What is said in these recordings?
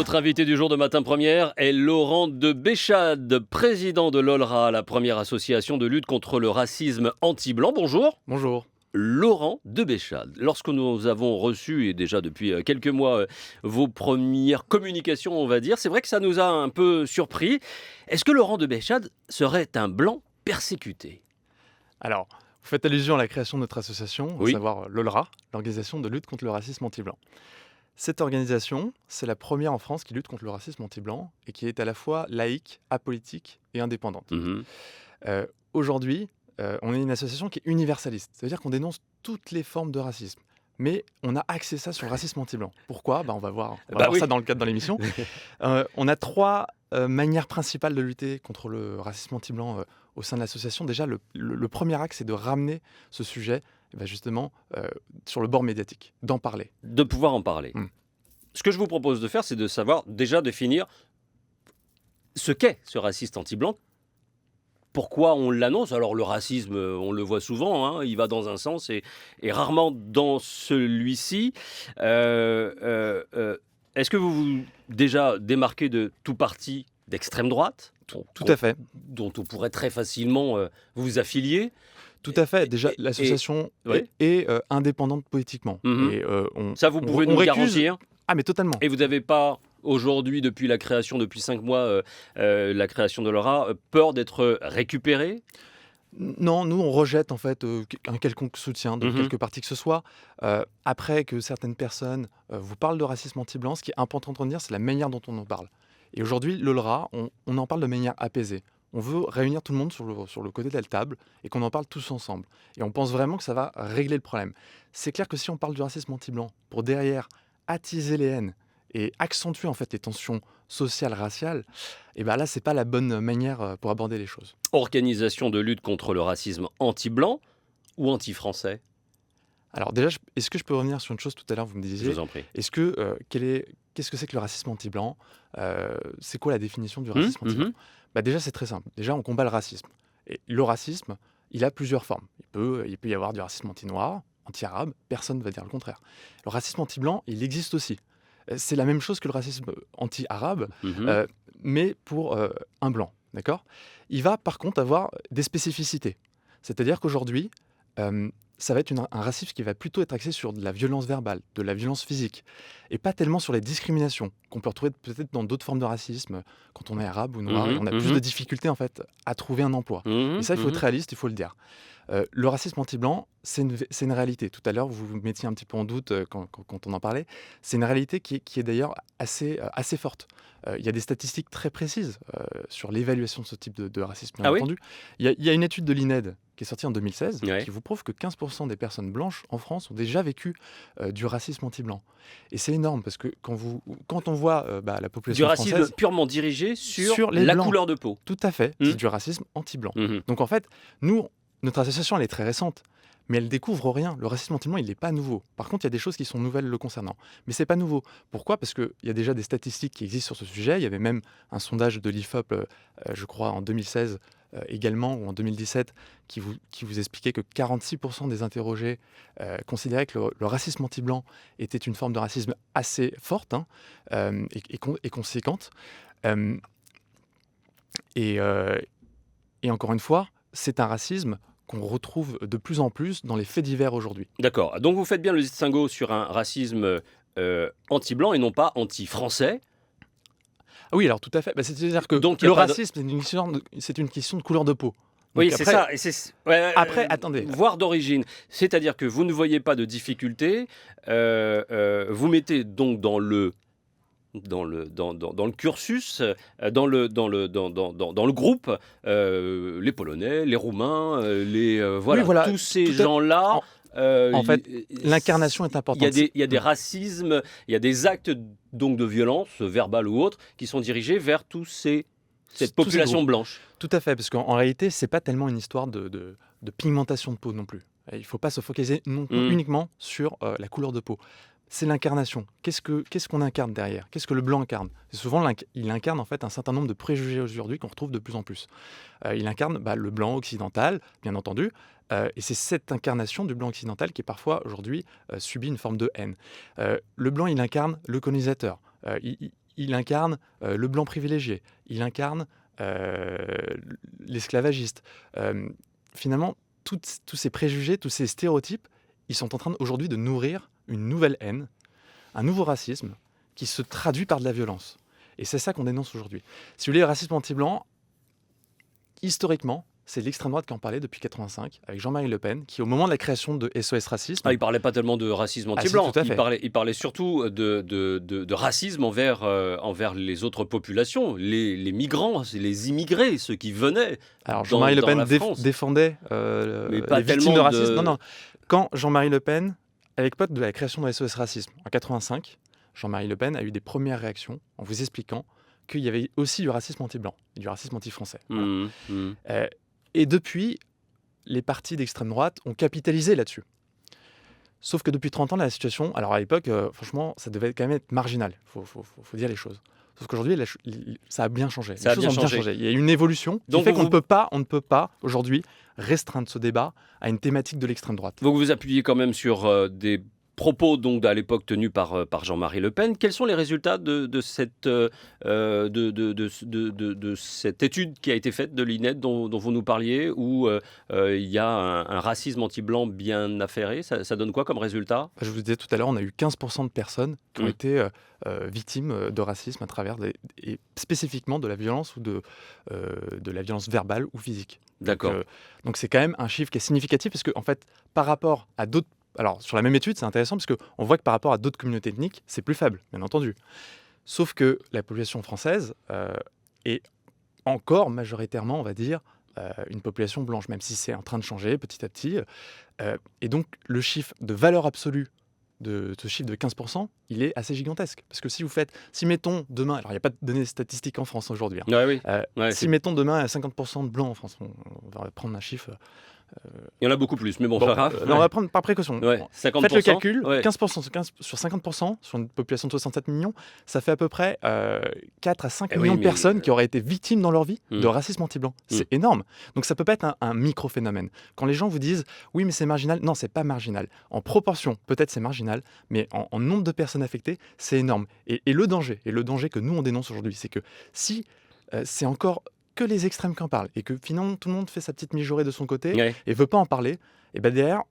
Notre invité du jour de Matin Première est Laurent de Béchade, président de l'OLRA, la première association de lutte contre le racisme anti-blanc. Bonjour. Bonjour. Laurent de Béchade. Lorsque nous avons reçu, et déjà depuis quelques mois, vos premières communications, on va dire, c'est vrai que ça nous a un peu surpris. Est-ce que Laurent de Béchade serait un blanc persécuté ? Alors, vous faites allusion à la création de notre association, Oui. à savoir l'OLRA, l'Organisation de lutte contre le racisme anti-blanc. Cette organisation, c'est la première en France qui lutte contre le racisme anti-blanc et qui est à la fois laïque, apolitique et indépendante. Mhm. Aujourd'hui, on est une association qui est universaliste. Ça veut dire qu'on dénonce toutes les formes de racisme. Mais on a axé ça sur le racisme anti-blanc. Pourquoi ? On va voir oui. ça dans le cadre de l'émission. On a trois manières principales de lutter contre le racisme anti-blanc au sein de l'association. Déjà, le premier axe, c'est de ramener ce sujet justement sur le bord médiatique, d'en parler. De pouvoir en parler. Ce que je vous propose de faire, c'est de savoir déjà définir ce qu'est ce raciste anti-blanc. Pourquoi on l'annonce ? Alors le racisme, on le voit souvent, hein, il va dans un sens et rarement dans celui-ci. Est-ce que vous vous déjà démarquez de tout parti d'extrême droite ? Tout à fait. Dont on pourrait très facilement vous affilier. Tout à fait. Déjà, l'association est indépendante politiquement. Mhm. Et, ça, vous pouvez nous garantir ? Ah, mais totalement. Et vous n'avez pas, aujourd'hui, depuis 5 mois, la création de l'OLRA, peur d'être récupéré ? Non, nous, on rejette en fait un quelconque soutien de quelque parti que ce soit. Après que certaines personnes vous parlent de racisme anti-blanc, ce qui est important de dire, c'est la manière dont on en parle. Et aujourd'hui, l'OLRA, on en parle de manière apaisée. On veut réunir tout le monde sur le côté de la table et qu'on en parle tous ensemble. Et on pense vraiment que ça va régler le problème. C'est clair que si on parle du racisme anti-blanc pour derrière attiser les haines et accentuer en fait les tensions sociales, raciales, et là, c'est pas la bonne manière pour aborder les choses. Organisation de lutte contre le racisme anti-blanc ou anti-français ? Alors déjà, est-ce que je peux revenir sur une chose tout à l'heure, vous me disiez, Je vous en prie. qu'est-ce que c'est que le racisme anti-blanc ? C'est quoi la définition du racisme anti-blanc ? Déjà, c'est très simple. Déjà, on combat le racisme. Et le racisme, il a plusieurs formes. Il peut y avoir du racisme anti-noir, anti-arabe, personne ne va dire le contraire. Le racisme anti-blanc, il existe aussi. C'est la même chose que le racisme anti-arabe, mais pour un blanc, d'accord ? Il va par contre avoir des spécificités. C'est-à-dire qu'aujourd'hui, ça va être un racisme qui va plutôt être axé sur de la violence verbale, de la violence physique, et pas tellement sur les discriminations qu'on peut retrouver peut-être dans d'autres formes de racisme, quand on est arabe ou noir, et on a plus de difficultés en fait à trouver un emploi. Et ça, il faut être réaliste, il faut le dire. Le racisme anti-blanc, c'est une réalité. Tout à l'heure, vous vous mettiez un petit peu en doute quand on en parlait. C'est une réalité qui est d'ailleurs assez forte. Il y a des statistiques très précises sur l'évaluation de ce type de racisme, bien entendu. Il y a une étude de l'INED qui est sortie en 2016 qui vous prouve que 15% des personnes blanches en France ont déjà vécu du racisme anti-blanc. Et c'est énorme parce que quand on voit la population française... Du racisme purement dirigé sur la blancs. couleur de peau. Tout à fait, c'est du racisme anti-blanc. Donc en fait, notre association, elle est très récente, mais elle découvre rien. Le racisme anti-blanc, il n'est pas nouveau. Par contre, il y a des choses qui sont nouvelles le concernant. Mais c'est pas nouveau. Pourquoi ? Parce qu'il y a déjà des statistiques qui existent sur ce sujet. Il y avait même un sondage de l'IFOP, je crois, en 2016 également, ou en 2017, qui vous expliquait que 46% des interrogés considéraient que le racisme anti-blanc était une forme de racisme assez forte et conséquente. Et encore une fois, c'est un racisme qu'on retrouve de plus en plus dans les faits divers aujourd'hui. D'accord. Donc vous faites bien le distinguo sur un racisme anti-blanc et non pas anti-français. Ah oui, alors tout à fait. C'est-à-dire que donc, le racisme, c'est une question de couleur de peau. Donc oui, après, c'est ça. Après, attendez. Voire d'origine. C'est-à-dire que vous ne voyez pas de difficulté. Vous mettez donc dans le cursus, dans le groupe, les Polonais, les Roumains, tous ces gens-là. En fait, l'incarnation est importante. Il y a des racismes, il y a des actes donc de violence, verbale ou autre, qui sont dirigés vers cette population blanche. Tout à fait, parce qu'en réalité, c'est pas tellement une histoire de pigmentation de peau non plus. Il ne faut pas se focaliser uniquement sur la couleur de peau. C'est l'incarnation. Qu'est-ce qu'on incarne derrière ? Qu'est-ce que le blanc incarne ? Et souvent, il incarne en fait un certain nombre de préjugés aujourd'hui qu'on retrouve de plus en plus. Il incarne le blanc occidental, bien entendu, et c'est cette incarnation du blanc occidental qui parfois aujourd'hui subit une forme de haine. Le blanc, il incarne le colonisateur. il incarne le blanc privilégié, il incarne l'esclavagiste. Finalement, tous ces préjugés, tous ces stéréotypes, ils sont en train aujourd'hui de nourrir une nouvelle haine, un nouveau racisme qui se traduit par de la violence. Et c'est ça qu'on dénonce aujourd'hui. Si vous voulez, le racisme anti-blanc, historiquement, c'est l'extrême droite qui en parlait depuis 85, avec Jean-Marie Le Pen, qui au moment de la création de SOS Racisme... Ah, il parlait pas tellement de racisme Ah si, anti-blanc, tout à fait. il parlait surtout de racisme envers les autres populations, les migrants, les immigrés, ceux qui venaient Alors dans, Jean-Marie Le dans Pen la France. défendait Mais pas les victimes tellement de racisme. de... Non, non. Quand Jean-Marie Le Pen, à l'époque de la création de SOS Racisme, en 85, Jean-Marie Le Pen a eu des premières réactions en vous expliquant qu'il y avait aussi du racisme anti-blanc et du racisme anti-français. Voilà. Et depuis, les partis d'extrême droite ont capitalisé là-dessus. Sauf que depuis 30 ans, la situation... Alors à l'époque, franchement, ça devait quand même être marginal. Il faut dire les choses. Sauf qu'aujourd'hui, ça a bien changé. Ça a bien changé. Il y a une évolution qui fait qu'on ne peut pas aujourd'hui restreindre ce débat à une thématique de l'extrême droite. Vous vous appuyez quand même sur des propos donc à l'époque tenus par Jean-Marie Le Pen. Quels sont les résultats de cette étude qui a été faite de l'INED dont vous nous parliez, où il y a un racisme anti-blanc bien affairé? Ça donne quoi comme résultat? Je vous disais tout à l'heure, on a eu 15% de personnes qui ont été victimes de racisme à travers et spécifiquement de la violence ou de la violence verbale ou physique. D'accord. Donc c'est quand même un chiffre qui est significatif parce que en fait, par rapport à d'autres... Alors, sur la même étude, c'est intéressant parce qu'on voit que par rapport à d'autres communautés ethniques, c'est plus faible, bien entendu. Sauf que la population française est encore majoritairement, on va dire, une population blanche, même si c'est en train de changer petit à petit. Et donc, le chiffre de valeur absolue de ce chiffre de 15%, il est assez gigantesque. Parce que si mettons demain, alors il n'y a pas de données statistiques en France aujourd'hui, Ouais, oui. si mettons demain à 50% de blancs en France, on va prendre un chiffre... Il y en a beaucoup plus, mais bon, pas grave. On va prendre par précaution. Ouais, 50%, faites le calcul, ouais. 15% sur 50%, sur une population de 67 millions, ça fait à peu près 4 à 5 millions de personnes qui auraient été victimes dans leur vie de racisme anti-blanc. C'est énorme. Donc ça peut pas être un micro-phénomène. Quand les gens vous disent « oui, mais c'est marginal », non, c'est pas marginal. En proportion, peut-être c'est marginal, mais en nombre de personnes affectées, c'est énorme. Et le danger que nous on dénonce aujourd'hui, c'est que si c'est encore que les extrêmes qui en parlent et que finalement tout le monde fait sa petite mijaurée de son côté et veut pas en parler, et ben derrière,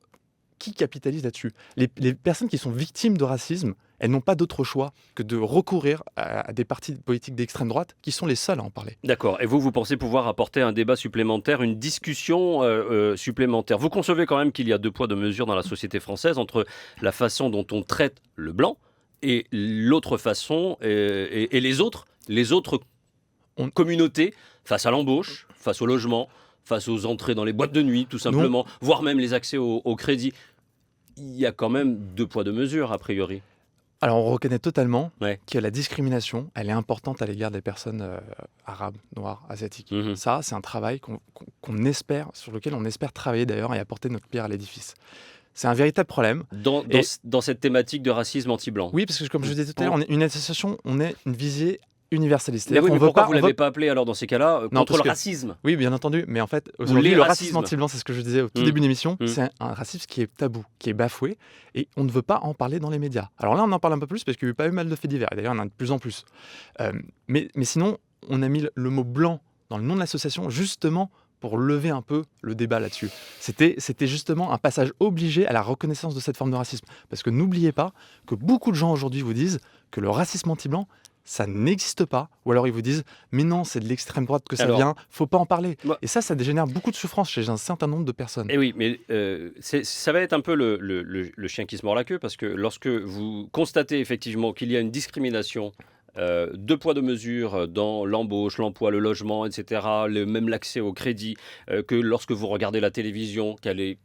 qui capitalise là-dessus? Les personnes qui sont victimes de racisme, elles n'ont pas d'autre choix que de recourir à des partis politiques d'extrême droite qui sont les seuls à en parler. D'accord. Et vous pensez pouvoir apporter un débat supplémentaire, une discussion supplémentaire? Vous concevez quand même qu'il y a deux poids, deux mesures dans la société française entre la façon dont on traite le blanc et l'autre façon, et les autres communautés face à l'embauche, face au logement, face aux entrées dans les boîtes de nuit, tout simplement, voire même les accès au crédit. Il y a quand même deux poids, deux mesures, a priori. Alors, on reconnaît totalement que la discrimination, elle est importante à l'égard des personnes arabes, noires, asiatiques. Ça, c'est un travail qu'on espère, sur lequel on espère travailler d'ailleurs et apporter notre pierre à l'édifice. C'est un véritable problème. Dans cette thématique de racisme anti-blanc. Oui, parce que comme je disais tout à l'heure, on est une association, on est une visée universaliste. Mais oui, mais pourquoi vous ne l'avez pas appelé alors dans ces cas-là contre le racisme? Oui, bien entendu, mais en fait, aujourd'hui, le racisme anti-blanc, c'est ce que je disais au tout début de l'émission, c'est un racisme qui est tabou, qui est bafoué, et on ne veut pas en parler dans les médias. Alors là, on en parle un peu plus parce qu'il y a eu pas mal de faits divers, et d'ailleurs, il y en a de plus en plus. Mais sinon, on a mis le mot blanc dans le nom de l'association, justement pour lever un peu le débat là-dessus. C'était justement un passage obligé à la reconnaissance de cette forme de racisme. Parce que n'oubliez pas que beaucoup de gens aujourd'hui vous disent que le racisme anti-blanc, ça n'existe pas, ou alors ils vous disent mais non, c'est de l'extrême droite que ça vient, faut pas en parler. Et ça dégénère beaucoup de souffrance chez un certain nombre de personnes. Et oui, mais ça va être un peu le chien qui se mord la queue, parce que lorsque vous constatez effectivement qu'il y a une discrimination, deux poids deux mesures dans l'embauche, l'emploi, le logement, etc., même l'accès au crédit, que lorsque vous regardez la télévision, qu'elle est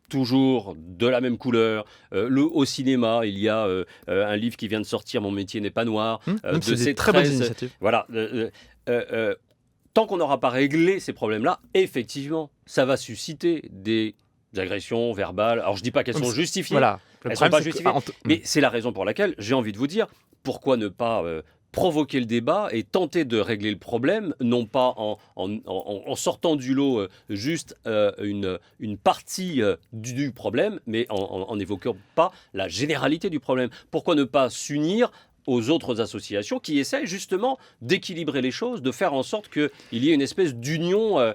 toujours de la même couleur. Au cinéma, il y a un livre qui vient de sortir, Mon métier n'est pas noir. C'est des très bonnes initiatives. Voilà. Tant qu'on n'aura pas réglé ces problèmes-là, effectivement, ça va susciter des agressions verbales. Alors, je ne dis pas qu'elles sont justifiées. Voilà. Elles ne sont pas justifiées. Mais c'est la raison pour laquelle j'ai envie de vous dire, pourquoi ne pas provoquer le débat et tenter de régler le problème, non pas en sortant du lot juste une partie du problème, mais en n'évoquant pas la généralité du problème. Pourquoi ne pas s'unir aux autres associations qui essayent justement d'équilibrer les choses, de faire en sorte qu'il y ait une espèce d'union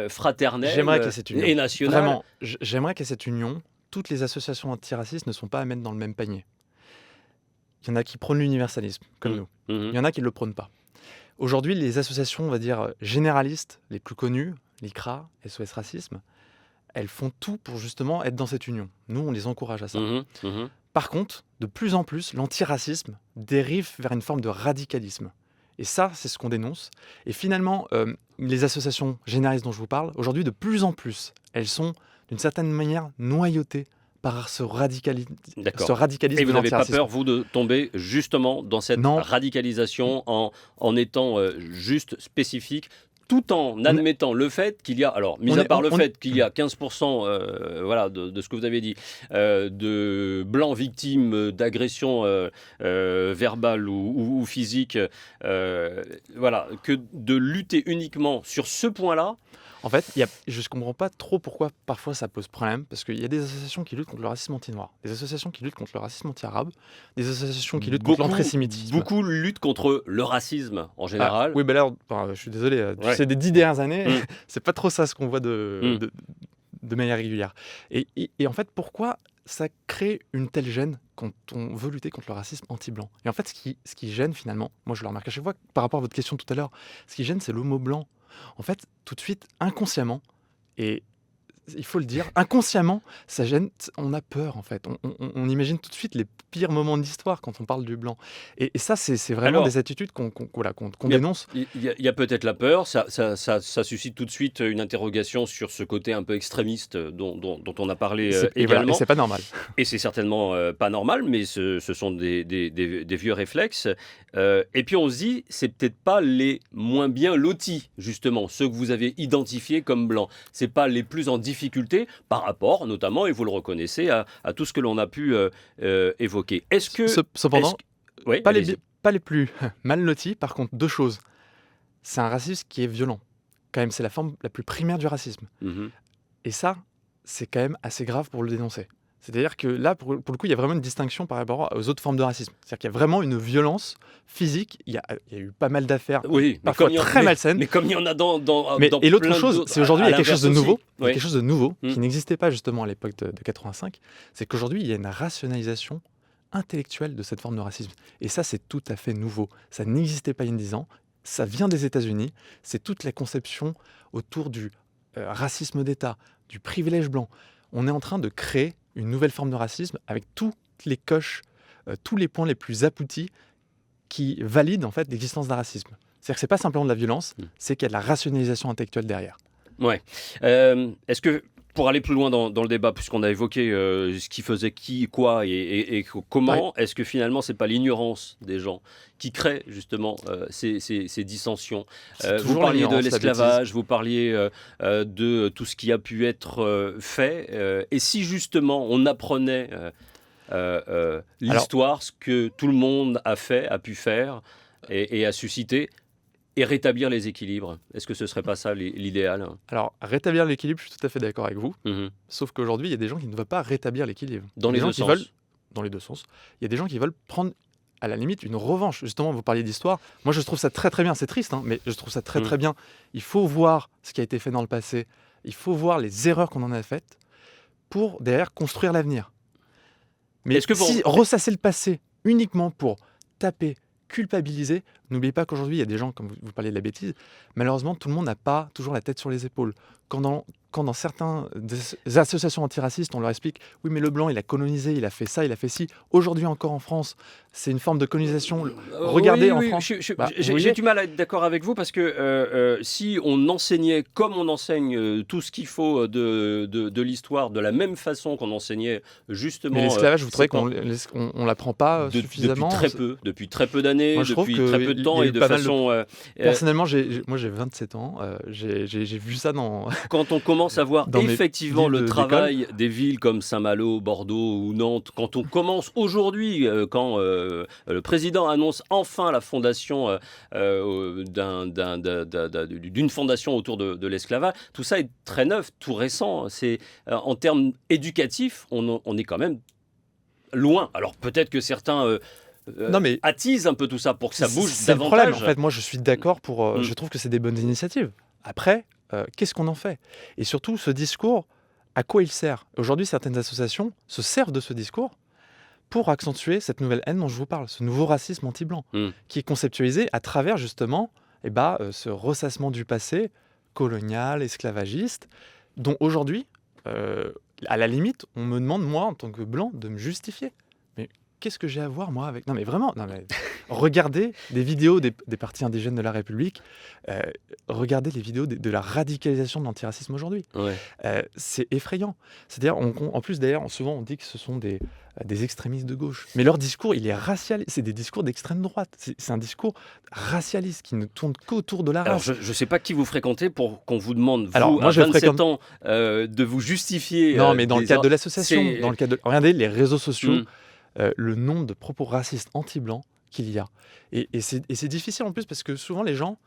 fraternelle J'aimerais qu'il y ait cette union. et nationale. Vraiment, j'aimerais qu'il y ait cette union. Toutes les associations antiracistes ne sont pas à mettre dans le même panier. Il y en a qui prônent l'universalisme, comme nous. Il y en a qui ne le prônent pas. Aujourd'hui, les associations, on va dire, généralistes, les plus connues, l'ICRA, SOS Racisme, elles font tout pour justement être dans cette union. Nous, on les encourage à ça. Par contre, de plus en plus, l'antiracisme dérive vers une forme de radicalisme. Et ça, c'est ce qu'on dénonce. Et finalement, les associations généralistes dont je vous parle, aujourd'hui, de plus en plus, elles sont d'une certaine manière noyautées par ce radicalisme Et de vous n'avez pas l'antiracisme. peur, vous, de tomber justement dans cette Non. radicalisation en étant juste spécifique, tout en admettant le fait qu'il y a, alors, mis à part le fait qu'il y a 15% voilà, de ce que vous avez dit, de blancs victimes d'agressions verbales ou physiques, voilà, que de lutter uniquement sur ce point-là. En fait, je ne comprends pas trop pourquoi parfois ça pose problème, parce qu'il y a des associations qui luttent contre le racisme anti-noir, des associations qui luttent contre le racisme anti-arabe, des associations qui luttent contre l'antisémitisme. Beaucoup luttent contre le racisme en général. Oui, là, je suis désolé, c'est des 10 dernières années, c'est pas trop ça ce qu'on voit de manière régulière. Et en fait, pourquoi ça crée une telle gêne quand on veut lutter contre le racisme anti-blanc? Et en fait, ce qui gêne finalement, moi je le remarque à chaque fois par rapport à votre question tout à l'heure, ce qui gêne, c'est le mot blanc. En fait, tout de suite, inconsciemment, et il faut le dire, inconsciemment, ça gêne, on a peur en fait. On imagine tout de suite les pires moments de l'histoire quand on parle du blanc. Et ça, c'est vraiment des attitudes qu'on dénonce. Il y a peut-être la peur, ça suscite tout de suite une interrogation sur ce côté un peu extrémiste dont on a parlé également. Et c'est pas normal. Et c'est certainement pas normal, mais ce sont des vieux réflexes. Et puis on se dit, c'est peut-être pas les moins bien lotis, justement, ceux que vous avez identifiés comme blancs. C'est pas les plus en difficulté par rapport, notamment, et vous le reconnaissez, à tout ce que l'on a pu évoquer. Cependant, oui, pas les plus mal lotis, par contre, deux choses. C'est un racisme qui est violent. Quand même, c'est la forme la plus primaire du racisme. Et ça, c'est quand même assez grave pour le dénoncer. C'est-à-dire que là, pour le coup, il y a vraiment une distinction par rapport aux autres formes de racisme. C'est-à-dire qu'il y a vraiment une violence physique. Il y a eu pas mal d'affaires, parfois très malsaines. Mais comme il y en a dans et l'autre chose, c'est aujourd'hui, il y a quelque chose de nouveau. Oui. Il y a quelque chose de nouveau qui n'existait pas justement à l'époque de 85. C'est qu'aujourd'hui, il y a une rationalisation intellectuelle de cette forme de racisme. Et ça, c'est tout à fait nouveau. Ça n'existait pas il y a 10 ans. Ça vient des États-Unis. C'est toute la conception autour du racisme d'État, du privilège blanc. On est en train de créer une nouvelle forme de racisme avec toutes les coches, tous les points les plus aboutis qui valident en fait l'existence d'un racisme. C'est-à-dire que c'est pas simplement de la violence, c'est qu'il y a de la rationalisation intellectuelle derrière. Ouais. Est-ce que, pour aller plus loin dans le débat, puisqu'on a évoqué ce qui faisait qui, quoi et comment, est-ce que finalement c'est pas l'ignorance des gens qui crée justement ces dissensions? Vous parliez de l'esclavage, vous parliez de tout ce qui a pu être fait. Et si justement on apprenait l'histoire, ce que tout le monde a pu faire et a suscité, et rétablir les équilibres. Est-ce que ce ne serait pas ça l'idéal? Alors, rétablir l'équilibre, je suis tout à fait d'accord avec vous. Sauf qu'aujourd'hui, il y a des gens qui ne veulent pas rétablir l'équilibre. Dans les deux sens. Dans les deux sens. Il y a des gens qui veulent prendre, à la limite, une revanche. Justement, vous parliez d'histoire. Moi, je trouve ça très très bien. C'est triste, hein, mais je trouve ça très très bien. Il faut voir ce qui a été fait dans le passé. Il faut voir les erreurs qu'on en a faites pour, derrière, construire l'avenir. Mais si ressasser le passé uniquement pour taper, culpabiliser, n'oubliez pas qu'aujourd'hui, il y a des gens, comme vous parliez de la bêtise, malheureusement, tout le monde n'a pas toujours la tête sur les épaules. Quand dans certaines associations antiracistes, on leur explique « Oui, mais le blanc, il a colonisé, il a fait ça, il a fait ci. » Aujourd'hui encore en France, c'est une forme de colonisation. Regardez en France. J'ai du mal à être d'accord avec vous parce que si on enseignait comme on enseigne tout ce qu'il faut de l'histoire, de la même façon qu'on enseignait justement... Mais l'esclavage, vous trouvez qu'on ne l'apprend pas suffisamment? Depuis très peu d'années, depuis très peu de temps et de façon... Personnellement, moi j'ai 27 ans, j'ai vu ça dans... Quand on commence à voir effectivement le travail des villes comme Saint-Malo, Bordeaux ou Nantes, quand on commence aujourd'hui, quand le président annonce enfin la fondation d'une fondation autour de l'esclavage, tout ça est très neuf, tout récent. C'est, en termes éducatifs, on est quand même loin. Alors peut-être que certains Non, mais attise un peu tout ça pour que ça bouge c'est le problème. En davantage. fait, moi, je suis d'accord pour. Mm. Je trouve que c'est des bonnes initiatives. Après, qu'est-ce qu'on en fait? Et surtout, ce discours, à quoi il sert? Aujourd'hui, certaines associations se servent de ce discours pour accentuer cette nouvelle haine dont je vous parle, ce nouveau racisme anti-blanc, Mm. qui est conceptualisé à travers justement ce ressassement du passé colonial, esclavagiste, dont aujourd'hui, à la limite, on me demande, moi, en tant que blanc, de me justifier. Mais qu'est-ce que j'ai à voir, moi, avec... Non, mais vraiment, non, mais... regardez des vidéos des partis indigènes de la République, regardez les vidéos de la radicalisation de l'antiracisme aujourd'hui. Ouais. C'est effrayant. C'est-à-dire, en plus, d'ailleurs, souvent, on dit que ce sont des extrémistes de gauche. Mais leur discours, il est racial. C'est des discours d'extrême droite. C'est un discours racialiste qui ne tourne qu'autour de la Alors, race. je ne sais pas qui vous fréquentez pour qu'on vous demande, vous, Alors, moi, à je 27 fréquente- ans, de vous justifier. Non, mais dans le des cadre de or- l'association, c'est- dans le cadre de... Regardez les réseaux sociaux, Mm. le nombre de propos racistes anti-blancs qu'il y a. Et c'est difficile en plus parce que souvent les gens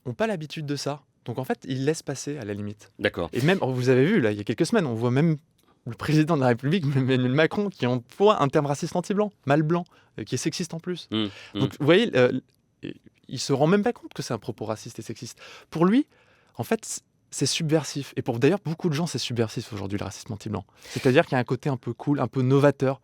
n'ont pas l'habitude de ça. Donc en fait, ils laissent passer à la limite. D'accord. Et même, vous avez vu, là, il y a quelques semaines, on voit même le président de la République, Emmanuel Macron, qui emploie un terme raciste anti-blanc, mal blanc, qui est sexiste en plus. Mm. Donc vous voyez, il se rend même pas compte que c'est un propos raciste et sexiste. Pour lui, en fait, c'est subversif. Et pour d'ailleurs beaucoup de gens, c'est subversif aujourd'hui, le racisme anti-blanc. C'est-à-dire qu'il y a un côté un peu cool, un peu novateur.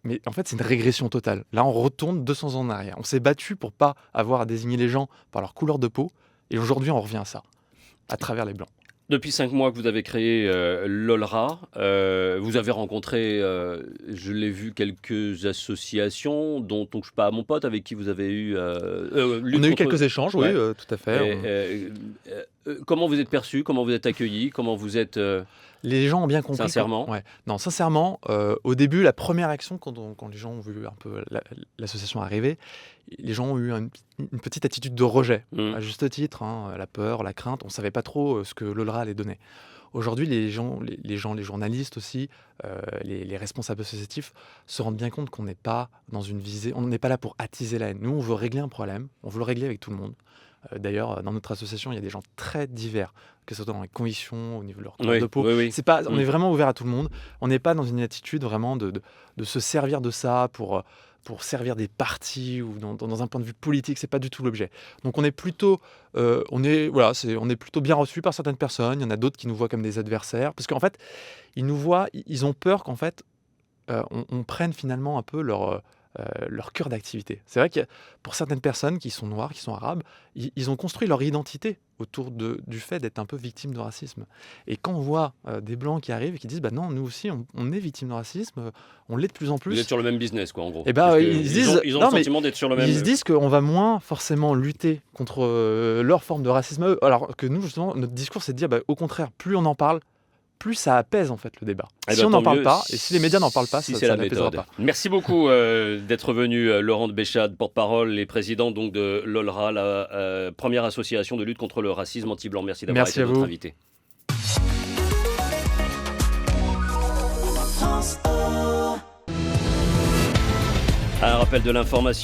Mais en fait, c'est une régression totale. Là, on retourne 200 ans en arrière. On s'est battu pour pas avoir à désigner les gens par leur couleur de peau. Et aujourd'hui, on revient à ça, à travers les blancs. Depuis 5 mois que vous avez créé l'OLRA, vous avez rencontré, je l'ai vu, quelques associations, dont Touche pas à mon pote, avec qui vous avez eu... On a eu quelques échanges, oui, Ouais. tout à fait. Comment vous êtes perçu, comment vous êtes accueilli, comment vous êtes... Les gens ont bien compris. Sincèrement Ouais. Non, sincèrement, au début, la première action, quand les gens ont vu un peu l'association arriver, les gens ont eu une petite attitude de rejet, Mm. à juste titre, hein, la peur, la crainte. On ne savait pas trop ce que l'OLRA allait donner. Aujourd'hui, les journalistes aussi, les responsables associatifs se rendent bien compte qu'on n'est pas dans une visée, on n'est pas là pour attiser la haine. Nous, on veut régler un problème, on veut le régler avec tout le monde. D'ailleurs, dans notre association, il y a des gens très divers, que ce soit dans les convictions, au niveau de leur couleur Oui, de peau. oui, oui. C'est pas, on Mm. est vraiment ouvert à tout le monde. On n'est pas dans une attitude vraiment de se servir de ça pour servir des partis ou dans un point de vue politique. C'est pas du tout l'objet. Donc on est plutôt, on est plutôt bien reçu par certaines personnes. Il y en a d'autres qui nous voient comme des adversaires, parce qu'en fait, ils nous voient, ils ont peur qu'en fait, on prenne finalement un peu leur cœur d'activité. C'est vrai que pour certaines personnes qui sont noires, qui sont arabes, ils ont construit leur identité autour du fait d'être un peu victime de racisme. Et quand on voit des blancs qui arrivent et qui disent bah non, nous aussi on est victime de racisme, on l'est de plus en plus. Vous êtes sur le même business, quoi, en gros. Eh ben, Parce que ils se disent- ils ont non, le mais sentiment d'être sur le même... Ils se disent qu'on va moins forcément lutter contre leur forme de racisme à eux, alors que nous justement notre discours c'est de dire bah, au contraire, plus on en parle, plus ça apaise en fait le débat. Eh Si ben, on n'en tant parle mieux, pas, et si les médias n'en parlent pas, si ça c'est la n'apaisera méthode. pas. Merci beaucoup d'être venu, Laurent de Béchade, porte-parole et président donc de l'OLRA, la première association de lutte contre le racisme anti-blanc. Merci d'avoir Merci été à notre vous. invité. Un rappel de l'information.